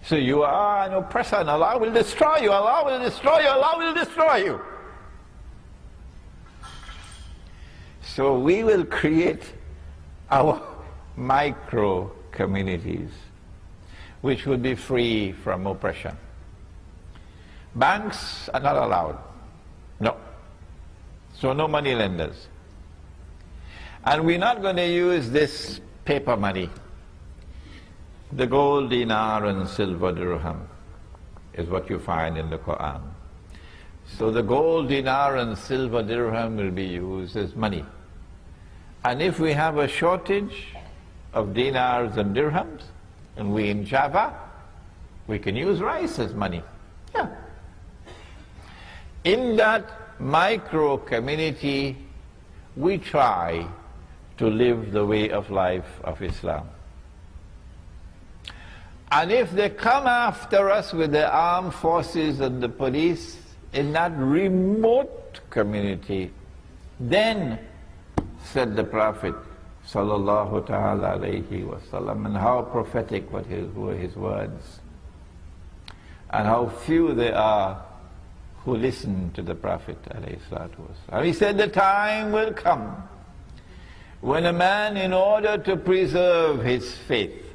So you are an oppressor and Allah will destroy you, Allah will destroy you, Allah will destroy you. So we will create our micro communities which would be free from oppression. Banks are not allowed. No. So no money lenders. And we're not going to use this paper money. The gold dinar and silver dirham is what you find in the Quran. So the gold dinar and silver dirham will be used as money. And if we have a shortage of dinars and dirhams, and we in Java, we can use rice as money. Yeah. In that micro community, we try to live the way of life of Islam. And if they come after us with the armed forces and the police in that remote community, then, said the Prophet sallallahu ta'ala alayhi wa sallam, and how prophetic were his words, and how few there are who listen to the Prophet alayhi salatu wasallam. He said, the time will come when a man, in order to preserve his faith,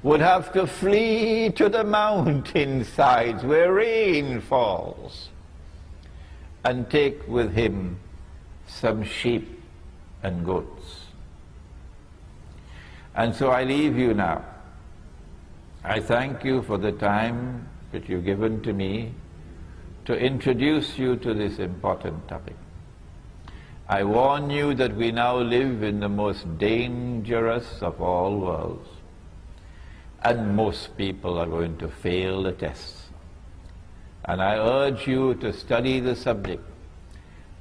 would have to flee to the mountainsides where rain falls and take with him some sheep and goats. And so I leave you now. I thank you for the time that you've given to me to introduce you to this important topic. I warn you that we now live in the most dangerous of all worlds, and most people are going to fail the tests. And I urge you to study the subject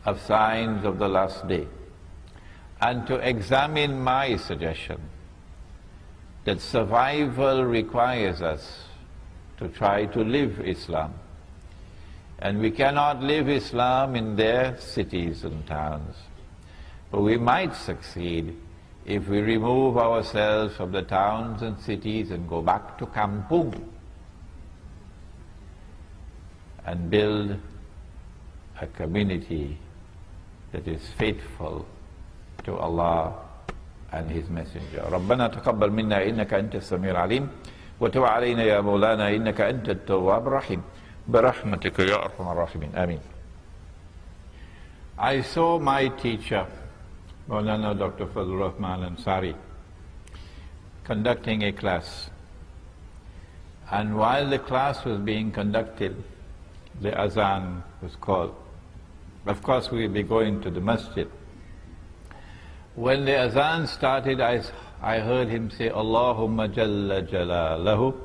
of signs of the last day and to examine my suggestion that survival requires us to try to live Islam. And we cannot live Islam in their cities and towns, but we might succeed if we remove ourselves from the towns and cities and go back to Kampung and build a community that is faithful to Allah and His Messenger. ربنا تقبل منا إنك أنت السميع العليم وتب علينا يا مولانا إنك أنت التواب الرحيم برحمتك يا أرحم الراحمين آمين. I saw my teacher, Maulana Dr. Fazlur Rahman Ansari, conducting a class. And while the class was being conducted, the azan was called. Of course, we will be going to the masjid. When the azan started, I heard him say, Allahumma Jalla Jalalahu,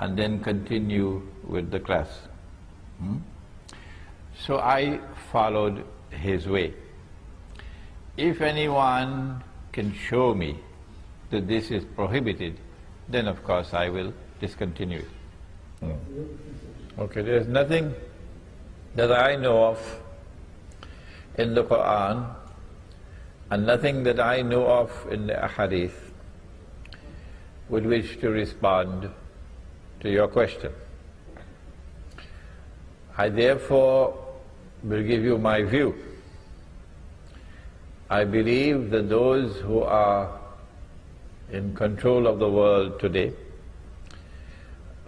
and then continue with the class. So I followed his way. If anyone can show me that this is prohibited, then of course I will discontinue it. Okay, there's nothing that I know of in the Quran and nothing that I know of in the Ahadith with which to respond to your question. I therefore will give you my view. I believe that those who are in control of the world today,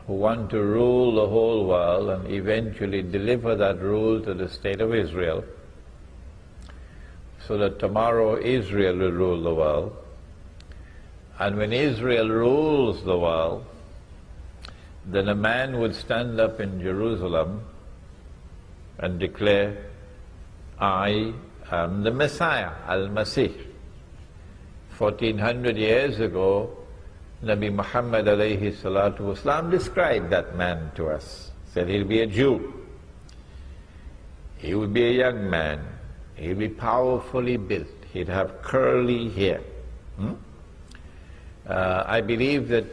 who want to rule the whole world and eventually deliver that rule to the state of Israel, so that tomorrow Israel will rule the world. And when Israel rules the world, then a man would stand up in Jerusalem and declare, I am the Messiah, Al-Masih. 1400 years ago, Nabi Muhammad alayhi salatu wasalam described that man to us. Said he'll be a Jew. He would be a young man. He'll be powerfully built. He'd have curly hair. I believe that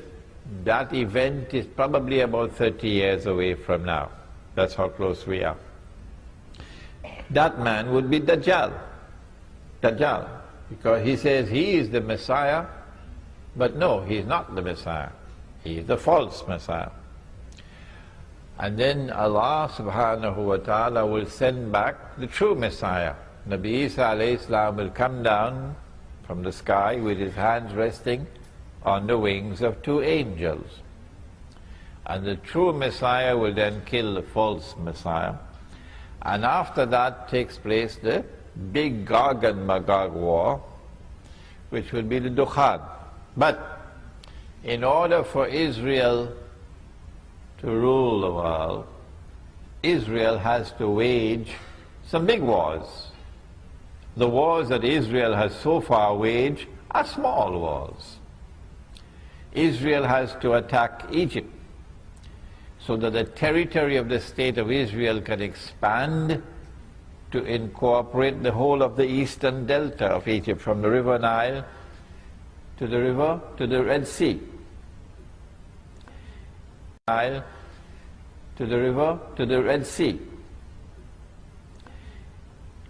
that event is probably about 30 years away from now. That's how close we are. That man would be Dajjal. Dajjal. Because he says he is the Messiah, but no, he is not the Messiah. He is the false Messiah. And then Allah subhanahu wa ta'ala will send back the true Messiah. Nabi Isa alayhi salam will come down from the sky with his hands resting on the wings of two angels. And the true Messiah will then kill the false Messiah. And after that takes place the big Gog and Magog war, which will be the Dukhan. But in order for Israel to rule the world, Israel has to wage some big wars. The wars that Israel has so far waged are small wars. Israel has to attack Egypt so that the territory of the state of Israel can expand to incorporate the whole of the eastern delta of Egypt, from the river Nile to the Red Sea. Nile to the Red Sea.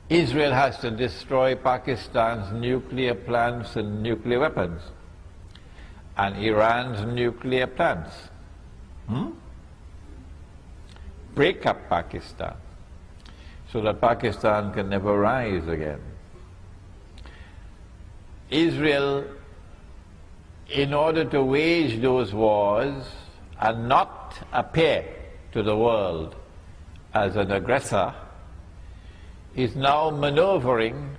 Israel has to destroy Pakistan's nuclear plants and nuclear weapons, and Iran's nuclear plants. Break up Pakistan so that Pakistan can never rise again. Israel, in order to wage those wars and not appear to the world as an aggressor, is now maneuvering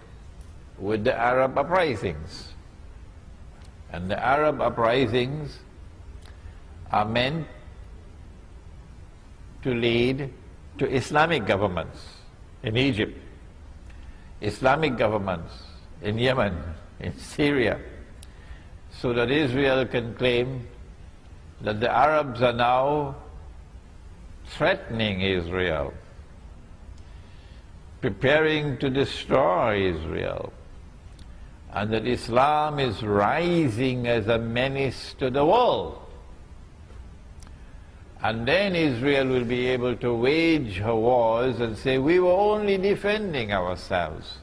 with the Arab uprisings. And the Arab uprisings are meant to lead to Islamic governments in Egypt, Islamic governments in Yemen, in Syria, so that Israel can claim that the Arabs are now threatening Israel, preparing to destroy Israel, and that Islam is rising as a menace to the world. And then Israel will be able to wage her wars and say, we were only defending ourselves.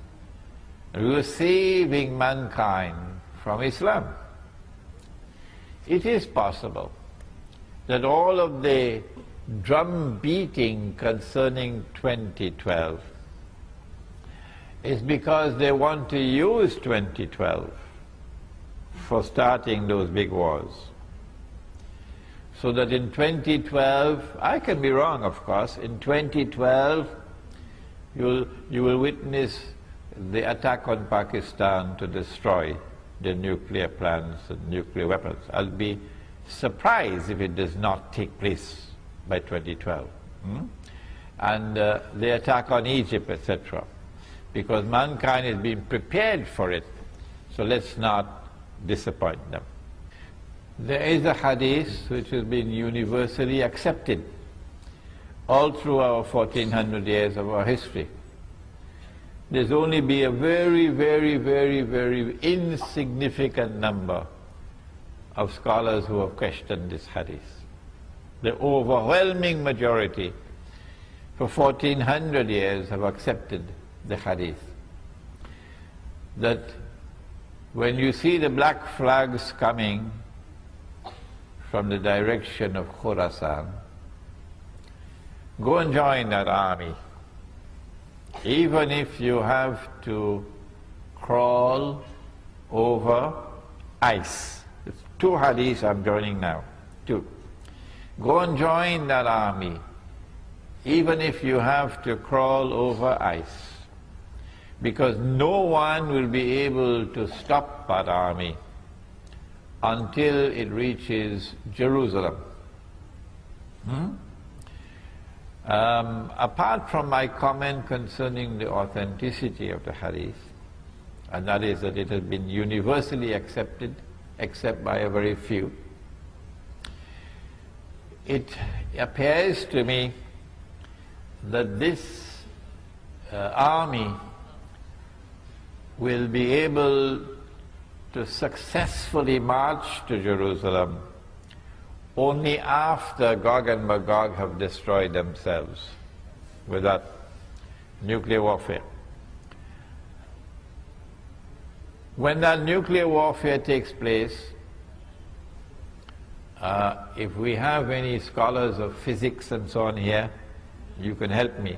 We were saving mankind from Islam. It is possible that all of the drum beating concerning 2012 is because they want to use 2012 for starting those big wars. So that in 2012, I can be wrong of course, in 2012 you will witness the attack on Pakistan to destroy the nuclear plants and nuclear weapons. I'll be surprised if it does not take place by 2012. And the attack on Egypt, etc. Because mankind has been prepared for it, so let's not disappoint them. There is a hadith which has been universally accepted all through our 1400 years of our history. There's only been a very, very, very, very insignificant number of scholars who have questioned this hadith. The overwhelming majority for 1400 years have accepted the hadith. That when you see the black flags coming from the direction of Khurasan, go and join that army, even if you have to crawl over ice. It's two hadiths I'm joining now, two. Go and join that army, even if you have to crawl over ice, because no one will be able to stop that army until it reaches Jerusalem. Apart from my comment concerning the authenticity of the hadith, and that is that it has been universally accepted except by a very few, it appears to me that this army will be able to successfully march to Jerusalem only after Gog and Magog have destroyed themselves with that nuclear warfare. When that nuclear warfare takes place, if we have any scholars of physics and so on here, you can help me.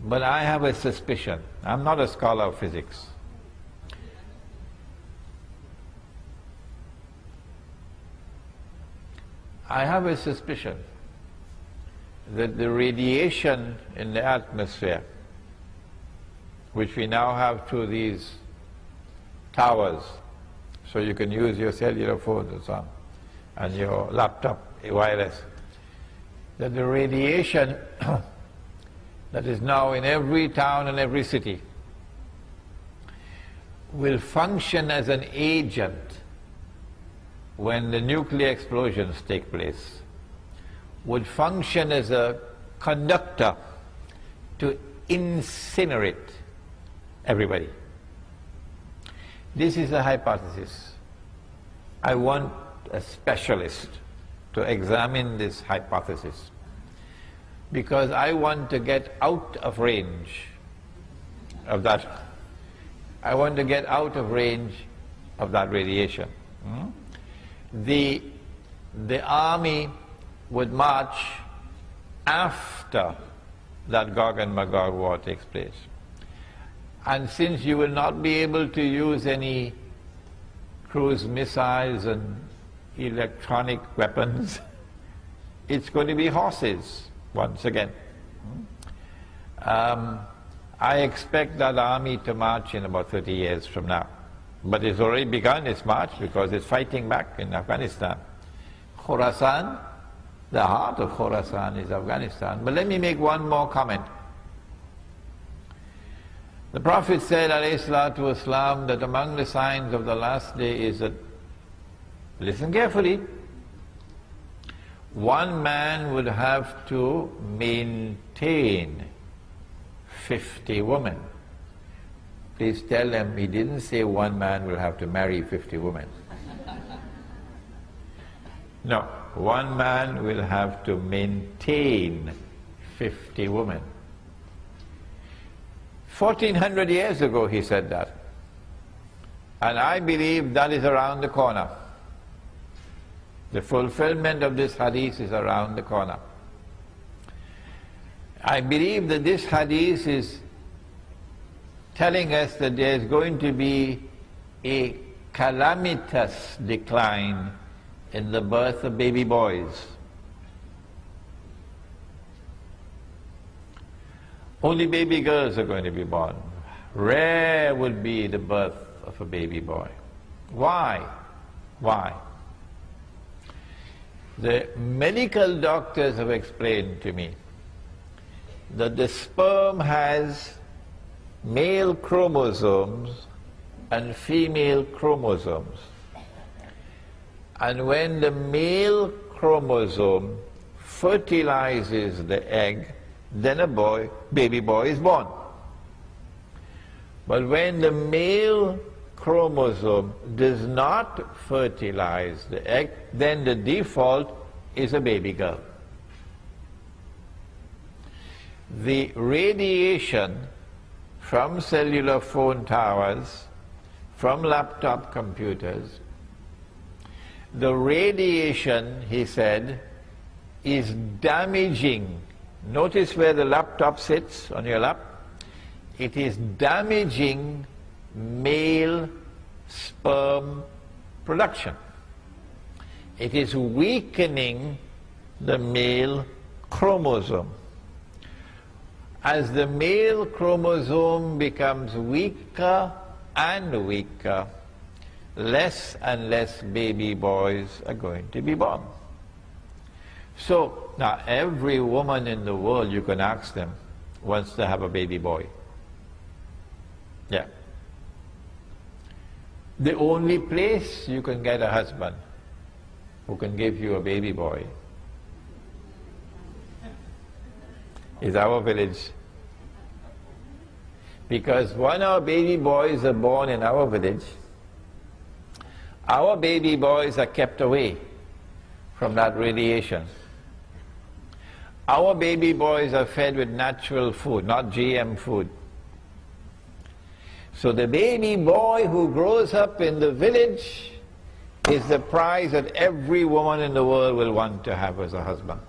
But I have a suspicion. I'm not a scholar of physics. I have a suspicion that the radiation in the atmosphere, which we now have through these towers, so you can use your cellular phones and so on, and your laptop wireless, that the radiation that is now in every town and every city will function as an agent when the nuclear explosions take place, would function as a conductor to incinerate everybody. This is a hypothesis. I want a specialist to examine this hypothesis, because I want to get out of range of that. I want to get out of range of that radiation. The army would march after that Gog and Magog war takes place. And since you will not be able to use any cruise missiles and electronic weapons, it's going to be horses once again. I expect that army to march in about 30 years from now. But it's already begun its march because it's fighting back in Afghanistan. Khorasan, the heart of Khorasan is Afghanistan. But let me make one more comment. The Prophet said, alayhi salatu wasalam, that among the signs of the last day is that, listen carefully, one man would have to maintain 50 women. Please tell them he didn't say one man will have to marry 50 women. No, one man will have to maintain 50 women. 1400 years ago he said that. And I believe that is around the corner. The fulfillment of this hadith is around the corner. I believe that this hadith is telling us that there is going to be a calamitous decline in the birth of baby boys. Only baby girls are going to be born. Rare would be the birth of a baby boy. Why? Why? The medical doctors have explained to me that the sperm has male chromosomes and female chromosomes. And when the male chromosome fertilizes the egg, then a baby boy is born. But when the male chromosome does not fertilize the egg, then the default is a baby girl. The radiation from cellular phone towers, from laptop computers, the radiation, he said, is damaging. Notice where the laptop sits on your lap. It is damaging male sperm production. It is weakening the male chromosome. As the male chromosome becomes weaker and weaker, less and less baby boys are going to be born. So, now every woman in the world, you can ask them, wants to have a baby boy. Yeah. The only place you can get a husband who can give you a baby boy is our village. Because when our baby boys are born in our village, our baby boys are kept away from that radiation. Our baby boys are fed with natural food, not GM food. So the baby boy who grows up in the village is the prize that every woman in the world will want to have as a husband.